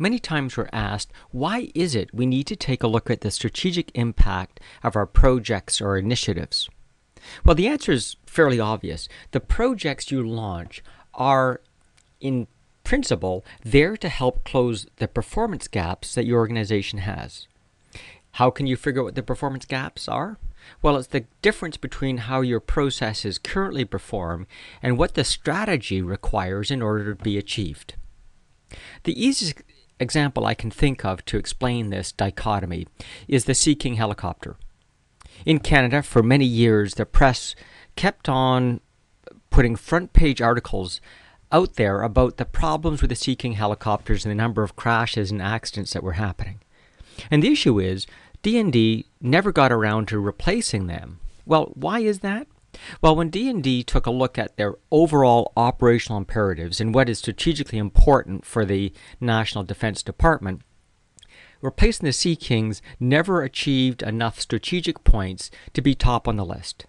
Many times we're asked, why is it we need to take a look at the strategic impact of our projects or initiatives? Well, the answer is fairly obvious. The projects you launch are, in principle, there to help close the performance gaps that your organization has. How can you figure out what the performance gaps are? Well, it's the difference between how your processes currently perform and what the strategy requires in order to be achieved. The easiest example I can think of to explain this dichotomy is the Sea King helicopter. In Canada, for many years, the press kept on putting front page articles out there about the problems with the Sea King helicopters and the number of crashes and accidents that were happening. And the issue is, D&D never got around to replacing them. Well, why is that? Well, when D&D took a look at their overall operational imperatives and what is strategically important for the National Defense Department, replacing the Sea Kings never achieved enough strategic points to be top on the list.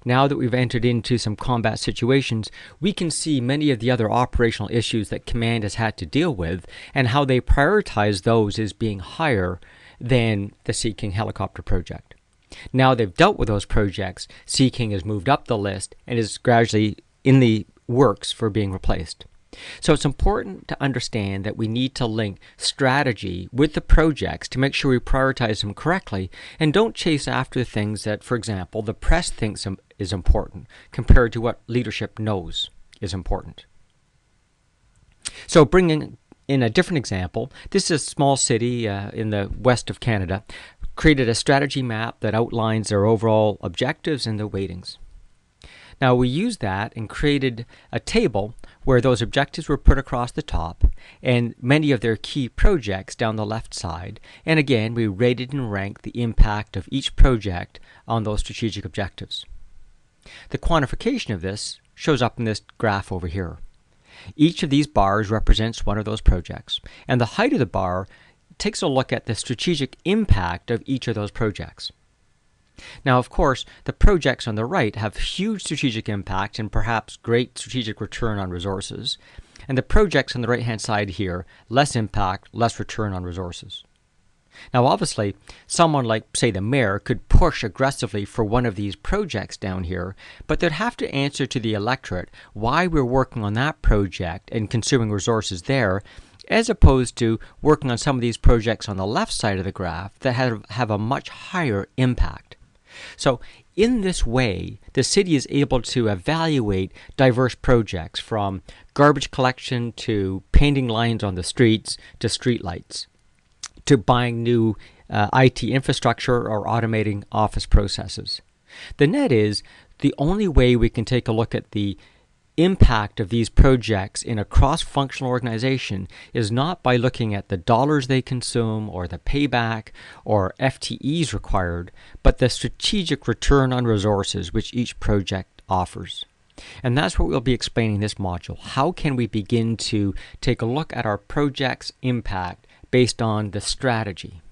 Now that we've entered into some combat situations, we can see many of the other operational issues that Command has had to deal with and how they prioritize those as being higher than the Sea King helicopter project. Now they've dealt with those projects, Sea King has moved up the list and is gradually in the works for being replaced. So it's important to understand that we need to link strategy with the projects to make sure we prioritize them correctly and don't chase after the things that, for example, the press thinks is important compared to what leadership knows is important. So bringing in a different example, this is a small city in the west of Canada, created a strategy map that outlines their overall objectives and the weightings. Now we used that and created a table where those objectives were put across the top and many of their key projects down the left side. And again, we rated and ranked the impact of each project on those strategic objectives. The quantification of this shows up in this graph over here. Each of these bars represents one of those projects, and the height of the bar takes a look at the strategic impact of each of those projects. Now, of course, the projects on the right have huge strategic impact and perhaps great strategic return on resources, and the projects on the right-hand side here, less impact, less return on resources. Now, obviously, someone like, say, the mayor could push aggressively for one of these projects down here, but they'd have to answer to the electorate why we're working on that project and consuming resources there, as opposed to working on some of these projects on the left side of the graph that have a much higher impact. So in this way, the city is able to evaluate diverse projects from garbage collection to painting lines on the streets to streetlights to buying new IT infrastructure or automating office processes. The net is the only way we can take a look at the impact of these projects in a cross-functional organization is not by looking at the dollars they consume or the payback or FTEs required, but the strategic return on resources which each project offers. And that's what we'll be explaining in this module. How can we begin to take a look at our project's impact based on the strategy?